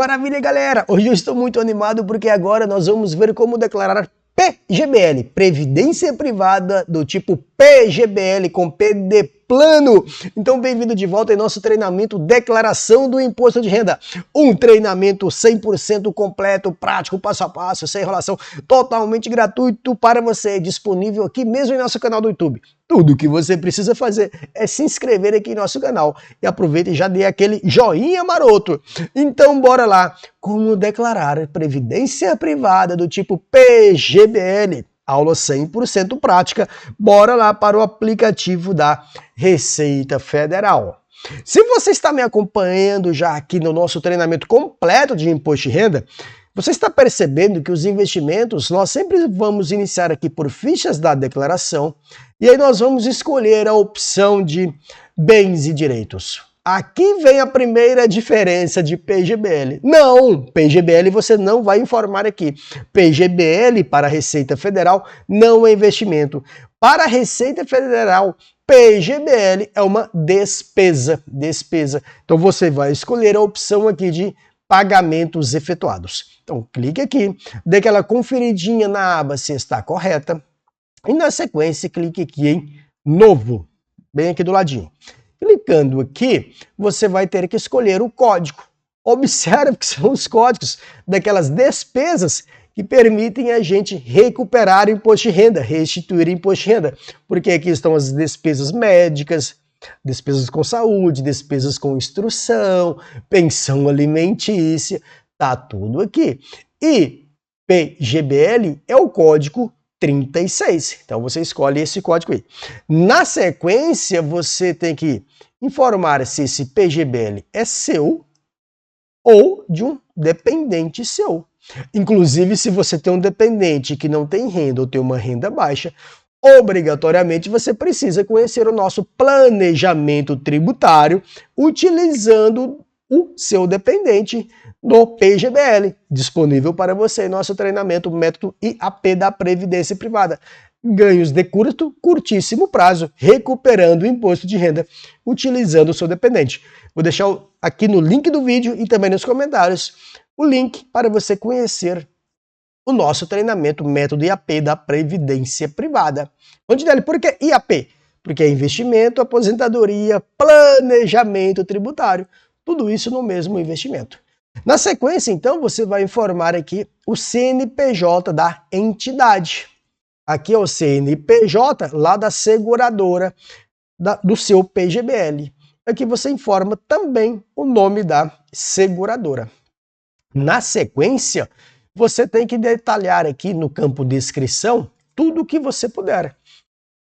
Maravilha, galera! Hoje eu estou muito animado porque agora nós vamos ver como declarar PGBL, Previdência Privada do tipo PGBL com P de plano. Então, bem-vindo de volta em nosso treinamento Declaração do Imposto de Renda. Um treinamento 100% completo, prático, passo a passo, sem enrolação, totalmente gratuito para você, disponível aqui mesmo em nosso canal do YouTube. Tudo o que você precisa fazer é se inscrever aqui em nosso canal e aproveita e já dê aquele joinha maroto. Então, bora lá! Como declarar Previdência Privada do tipo PGBL? Aula 100% prática. Bora lá para o aplicativo da Receita Federal. Se você está me acompanhando já aqui no nosso treinamento completo de Imposto de Renda, você está percebendo que os investimentos nós sempre vamos iniciar aqui por fichas da declaração e aí nós vamos escolher a opção de bens e direitos. Aqui vem a primeira diferença de PGBL. Não, PGBL você não vai informar aqui. PGBL para a Receita Federal não é investimento. Para a Receita Federal, PGBL é uma despesa. Então você vai escolher a opção aqui de pagamentos efetuados. Então clique aqui, dê aquela conferidinha na aba se está correta e na sequência clique aqui em Novo, bem aqui do ladinho. Clicando aqui, você vai ter que escolher o código. Observe que são os códigos daquelas despesas que permitem a gente recuperar o imposto de renda, restituir o imposto de renda. Porque aqui estão as despesas médicas, despesas com saúde, despesas com instrução, pensão alimentícia, tá tudo aqui. E PGBL é o código 36. Então você escolhe esse código aí. Na sequência, você tem que informar se esse PGBL é seu ou de um dependente seu. Inclusive, se você tem um dependente que não tem renda ou tem uma renda baixa, obrigatoriamente você precisa conhecer o nosso planejamento tributário utilizando o seu dependente no PGBL, disponível para você em nosso treinamento Método IAP da Previdência Privada. Ganhos de curtíssimo prazo, recuperando o imposto de renda, utilizando o seu dependente. Vou deixar aqui no link do vídeo e também nos comentários o link para você conhecer o nosso treinamento Método IAP da Previdência Privada. Onde dele? Por que IAP? Porque é investimento, aposentadoria, planejamento tributário. Tudo isso no mesmo investimento. Na sequência, então, você vai informar aqui o CNPJ da entidade. Aqui é o CNPJ lá da seguradora do seu PGBL. Aqui você informa também o nome da seguradora. Na sequência, você tem que detalhar aqui no campo descrição tudo o que você puder.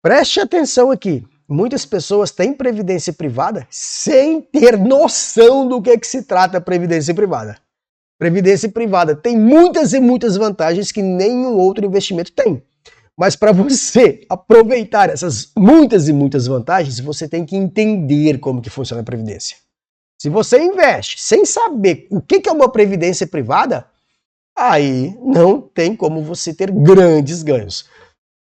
Preste atenção aqui. Muitas pessoas têm previdência privada sem ter noção do que se trata a previdência privada. Previdência privada tem muitas e muitas vantagens que nenhum outro investimento tem. Mas para você aproveitar essas muitas e muitas vantagens, você tem que entender como que funciona a previdência. Se você investe sem saber o que é uma previdência privada, aí não tem como você ter grandes ganhos.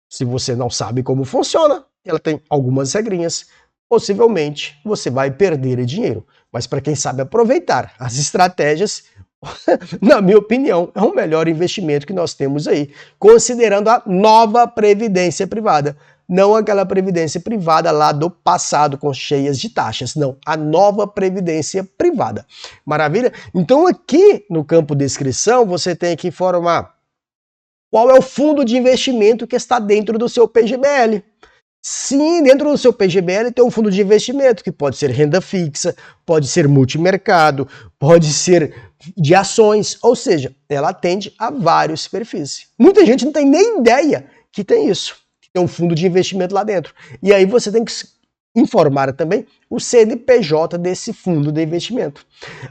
Se você não sabe como funciona, ela tem algumas regrinhas, possivelmente você vai perder dinheiro. Mas para quem sabe aproveitar as estratégias, na minha opinião, é o melhor investimento que nós temos aí, considerando a nova previdência privada. Não aquela previdência privada lá do passado, com cheias de taxas. Não, a nova previdência privada. Maravilha? Então aqui no campo descrição, você tem que informar qual é o fundo de investimento que está dentro do seu PGBL. Sim, dentro do seu PGBL tem um fundo de investimento, que pode ser renda fixa, pode ser multimercado, pode ser de ações, ou seja, ela atende a vários perfis. Muita gente não tem nem ideia que tem isso, que tem um fundo de investimento lá dentro. E aí você tem que informar também o CNPJ desse fundo de investimento.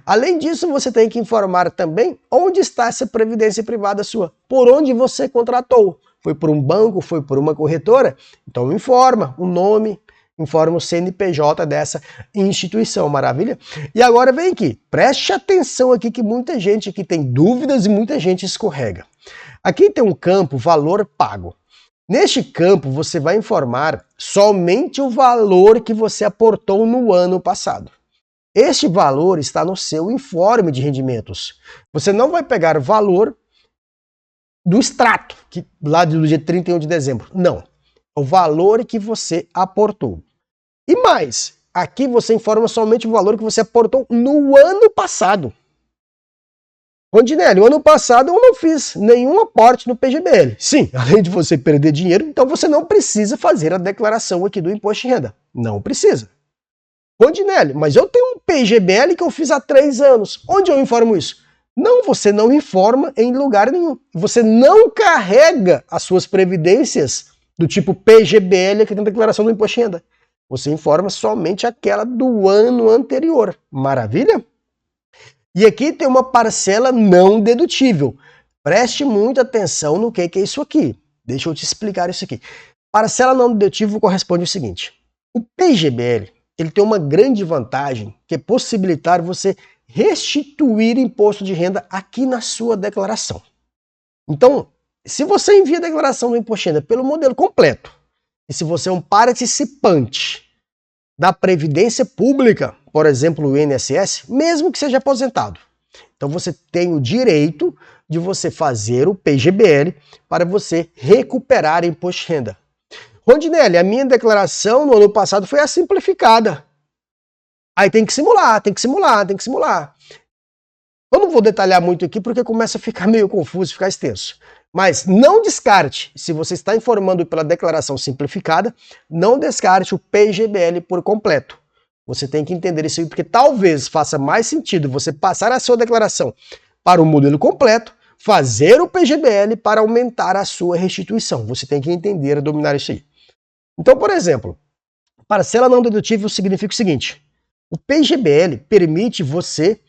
Além disso, você tem que informar também onde está essa previdência privada sua, por onde você contratou. Foi por um banco, foi por uma corretora? Então informa o nome, informa o CNPJ dessa instituição, maravilha? E agora vem aqui, preste atenção aqui que muita gente aqui tem dúvidas e muita gente escorrega. Aqui tem um campo valor pago. Neste campo você vai informar somente o valor que você aportou no ano passado. Este valor está no seu informe de rendimentos. Você não vai pegar o valor do extrato, lá do dia 31 de dezembro. Não. É o valor que você aportou. E mais, aqui você informa somente o valor que você aportou no ano passado. Rondinelli, o ano passado eu não fiz nenhum aporte no PGBL. Sim, além de você perder dinheiro, então você não precisa fazer a declaração aqui do imposto de renda. Não precisa. Rondinelli, mas eu tenho um PGBL que eu fiz há 3 anos. Onde eu informo isso? Não, você não informa em lugar nenhum. Você não carrega as suas previdências do tipo PGBL aqui na declaração do imposto de renda. Você informa somente aquela do ano anterior. Maravilha? E aqui tem uma parcela não dedutível. Preste muita atenção no que é isso aqui. Deixa eu te explicar isso aqui. Parcela não dedutível corresponde ao seguinte. O PGBL ele tem uma grande vantagem, que é possibilitar você restituir imposto de renda aqui na sua declaração. Então, se você envia a declaração do imposto de renda pelo modelo completo, e se você é um participante da Previdência Pública, por exemplo, o INSS, mesmo que seja aposentado, então você tem o direito de você fazer o PGBL para você recuperar imposto de renda. Rondinelli, a minha declaração no ano passado foi a simplificada. Aí tem que simular. Eu não vou detalhar muito aqui porque começa a ficar meio confuso, ficar extenso. Mas não descarte, se você está informando pela declaração simplificada, não descarte o PGBL por completo. Você tem que entender isso aí, porque talvez faça mais sentido você passar a sua declaração para o modelo completo, fazer o PGBL para aumentar a sua restituição. Você tem que entender e dominar isso aí. Então, por exemplo, parcela não dedutível significa o seguinte: o PGBL permite você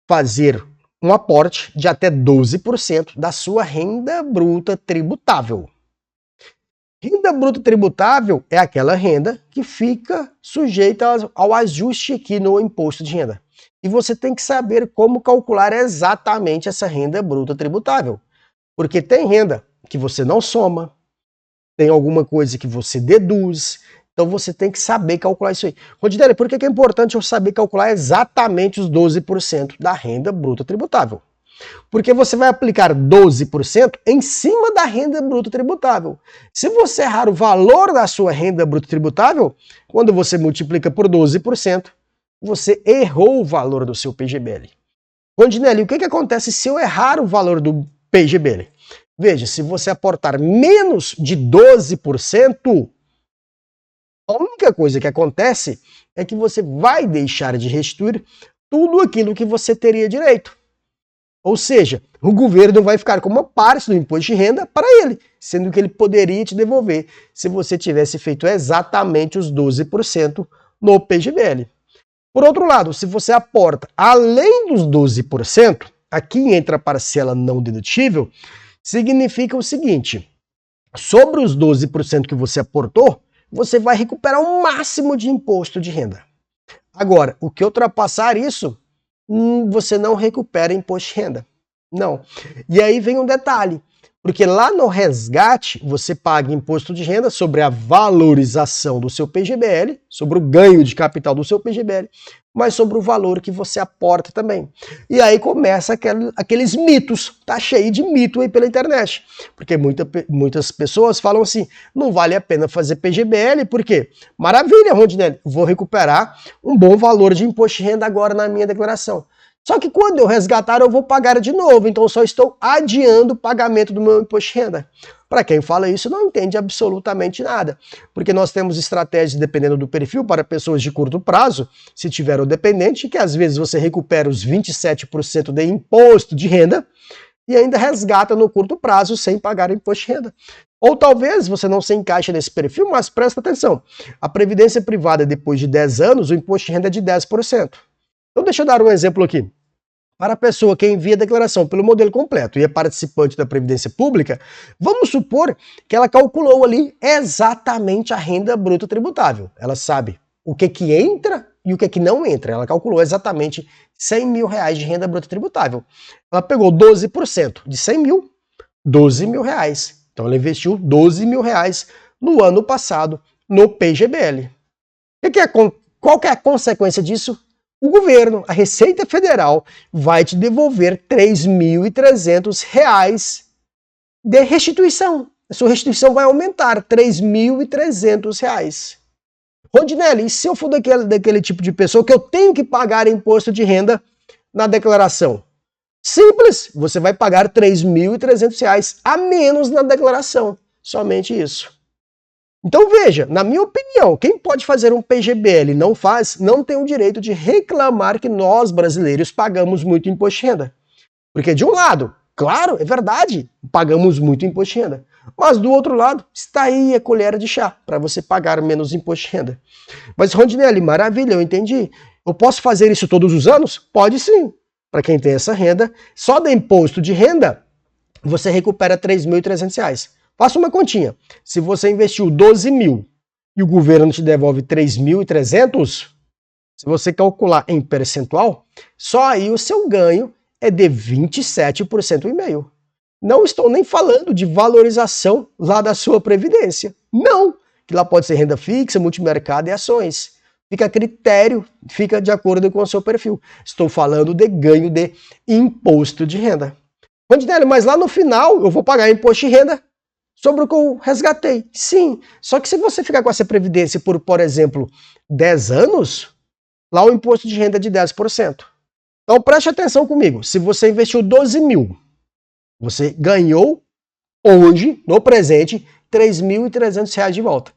fazer um aporte de até 12% da sua renda bruta tributável. Renda bruta tributável é aquela renda que fica sujeita ao ajuste aqui no imposto de renda. E você tem que saber como calcular exatamente essa renda bruta tributável. Porque tem renda que você não soma, tem alguma coisa que você deduz, então você tem que saber calcular isso aí. Rondinelli, por que é importante eu saber calcular exatamente os 12% da renda bruta tributável? Porque você vai aplicar 12% em cima da renda bruta tributável. Se você errar o valor da sua renda bruta tributável, quando você multiplica por 12%, você errou o valor do seu PGBL. Rondinelli, o que acontece se eu errar o valor do PGBL? Veja, se você aportar menos de 12%, a única coisa que acontece é que você vai deixar de restituir tudo aquilo que você teria direito. Ou seja, o governo vai ficar com uma parte do imposto de renda para ele, sendo que ele poderia te devolver se você tivesse feito exatamente os 12% no PGBL. Por outro lado, se você aporta além dos 12%, aqui entra a parcela não dedutível, significa o seguinte: sobre os 12% que você aportou, você vai recuperar o máximo de imposto de renda. Agora, o que ultrapassar isso, você não recupera imposto de renda. Não. E aí vem um detalhe, porque lá no resgate você paga imposto de renda sobre a valorização do seu PGBL, sobre o ganho de capital do seu PGBL, mas sobre o valor que você aporta também. E aí começa aqueles mitos, tá cheio de mito aí pela internet, porque muitas pessoas falam assim, não vale a pena fazer PGBL, por quê? Maravilha, Rondinelli, vou recuperar um bom valor de imposto de renda agora na minha declaração. Só que quando eu resgatar, eu vou pagar de novo, então eu só estou adiando o pagamento do meu imposto de renda. Para quem fala isso, não entende absolutamente nada, porque nós temos estratégias, dependendo do perfil, para pessoas de curto prazo, se tiver o dependente, que às vezes você recupera os 27% de imposto de renda e ainda resgata no curto prazo sem pagar o imposto de renda. Ou talvez você não se encaixe nesse perfil, mas presta atenção, a previdência privada, depois de 10 anos, o imposto de renda é de 10%. Então deixa eu dar um exemplo aqui. Para a pessoa que envia a declaração pelo modelo completo e é participante da Previdência Pública, vamos supor que ela calculou ali exatamente a renda bruta tributável. Ela sabe o que entra e o que não entra. Ela calculou exatamente R$100 mil de renda bruta tributável. Ela pegou 12% de 100 mil, R$12 mil. Então ela investiu R$12 mil no ano passado no PGBL. Qual que é a consequência disso? o governo, a Receita Federal, vai te devolver R$ 3.300 de restituição. A sua restituição vai aumentar R$ 3.300. Rondinelli, e se eu for daquele tipo de pessoa que eu tenho que pagar imposto de renda na declaração? Simples, você vai pagar R$ 3.300 a menos na declaração. Somente isso. Então veja, na minha opinião, quem pode fazer um PGBL e não faz, não tem o direito de reclamar que nós brasileiros pagamos muito imposto de renda. Porque de um lado, claro, é verdade, pagamos muito imposto de renda. Mas do outro lado, está aí a colher de chá para você pagar menos imposto de renda. Mas Rondinelli, maravilha, eu entendi. Eu posso fazer isso todos os anos? Pode sim. Para quem tem essa renda, só do imposto de renda, você recupera R$ 3.300. Faça uma continha. Se você investiu 12 mil e o governo te devolve 3.300, se você calcular em percentual, só aí o seu ganho é de 27,5%. Não estou nem falando de valorização lá da sua previdência. Não, que lá pode ser renda fixa, multimercado e ações. Fica a critério, fica de acordo com o seu perfil. Estou falando de ganho de imposto de renda. Rondinelli, mas lá no final eu vou pagar imposto de renda sobre o que eu resgatei. Sim, só que se você ficar com essa previdência por exemplo, 10 anos, lá o imposto de renda é de 10%. Então preste atenção comigo. Se você investiu 12 mil, você ganhou hoje, no presente, R$ 3.300 de volta.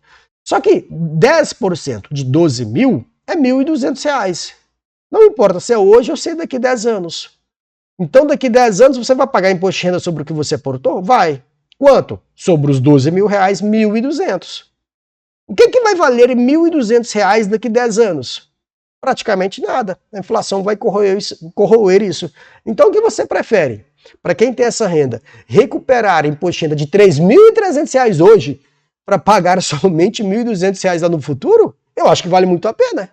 Só que 10% de 12 mil é R$ 1.200. Não importa se é hoje ou se é daqui a 10 anos. Então daqui a 10 anos você vai pagar imposto de renda sobre o que você aportou? Vai. Quanto? Sobre os 12 mil reais, 1.200. O que vai valer R$ 1.200 daqui a 10 anos? Praticamente nada. A inflação vai corroer isso. Então o que você prefere? Para quem tem essa renda, recuperar imposto de renda de R$ 3.300 hoje para pagar somente R$ 1.200 lá no futuro? Eu acho que vale muito a pena.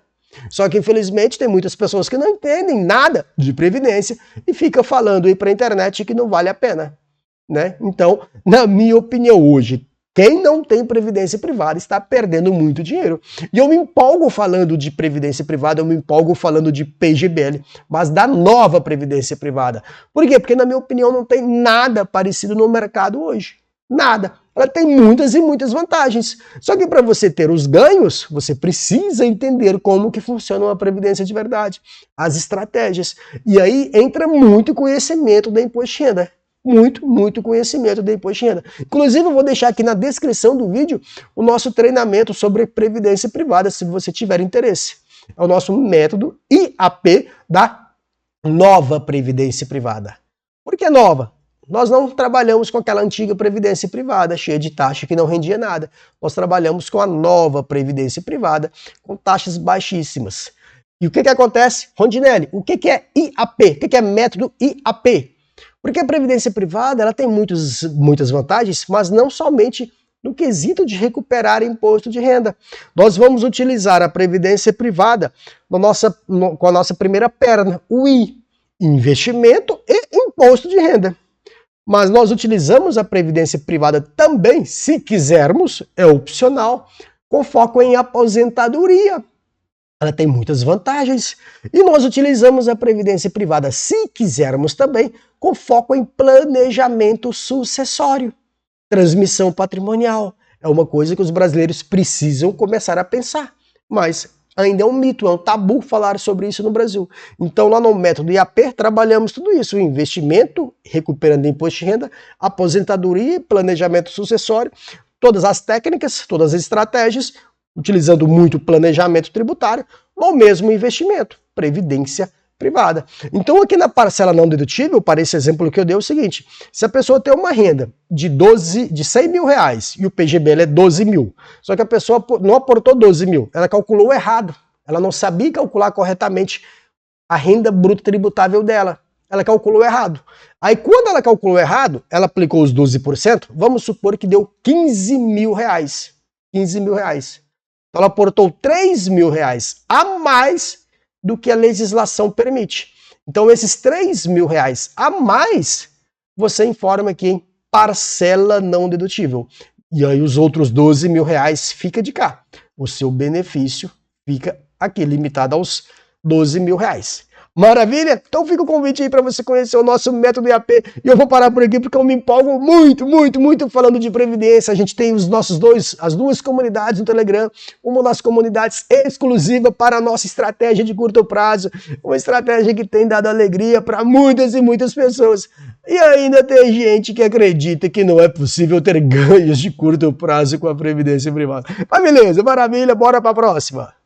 Só que infelizmente tem muitas pessoas que não entendem nada de previdência e ficam falando aí para a internet que não vale a pena. Né? Então, na minha opinião hoje, quem não tem previdência privada está perdendo muito dinheiro. E eu me empolgo falando de previdência privada, eu me empolgo falando de PGBL, mas da nova previdência privada. Por quê? Porque na minha opinião não tem nada parecido no mercado hoje. Nada. Ela tem muitas e muitas vantagens. Só que para você ter os ganhos, você precisa entender como que funciona uma previdência de verdade, as estratégias. E aí entra muito conhecimento da imposto de renda. Muito conhecimento de imposto de renda. Inclusive, eu vou deixar aqui na descrição do vídeo o nosso treinamento sobre previdência privada, se você tiver interesse. É o nosso método IAP da nova previdência privada. Por que nova? Nós não trabalhamos com aquela antiga previdência privada, cheia de taxa que não rendia nada. Nós trabalhamos com a nova previdência privada, com taxas baixíssimas. E o que acontece? Rondinelli, o que é IAP? O que é método IAP? Porque a previdência privada ela tem muitas vantagens, mas não somente no quesito de recuperar imposto de renda. Nós vamos utilizar a previdência privada com a nossa primeira perna, o I, investimento e imposto de renda. Mas nós utilizamos a previdência privada também, se quisermos, é opcional, com foco em aposentadoria. Ela tem muitas vantagens. E nós utilizamos a previdência privada, se quisermos também, com foco em planejamento sucessório. Transmissão patrimonial. É uma coisa que os brasileiros precisam começar a pensar. Mas ainda é um mito, é um tabu falar sobre isso no Brasil. Então lá no método IAP trabalhamos tudo isso. Investimento, recuperando imposto de renda, aposentadoria e planejamento sucessório. Todas as técnicas, todas as estratégias, utilizando muito planejamento tributário, ou mesmo investimento, previdência privada. Então aqui na parcela não dedutível, para esse exemplo que eu dei, é o seguinte: se a pessoa tem uma renda de 100 mil reais e o PGBL é 12 mil, só que a pessoa não aportou 12 mil, ela calculou errado, ela não sabia calcular corretamente a renda bruta tributável dela, ela calculou errado. Aí quando ela calculou errado, ela aplicou os 12%, vamos supor que deu 15 mil reais. 15 mil reais. Então ela aportou 3 mil reais a mais do que a legislação permite. Então esses 3 mil reais a mais, você informa aqui em parcela não dedutível. E aí os outros 12 mil reais fica de cá. O seu benefício fica aqui limitado aos R$12.000. Maravilha? Então fica o convite aí para você conhecer o nosso método IAP. E eu vou parar por aqui porque eu me empolgo muito falando de previdência. A gente tem as duas comunidades no Telegram. Uma das comunidades exclusiva para a nossa estratégia de curto prazo. Uma estratégia que tem dado alegria para muitas e muitas pessoas. E ainda tem gente que acredita que não é possível ter ganhos de curto prazo com a previdência privada. Mas beleza, maravilha, bora para a próxima.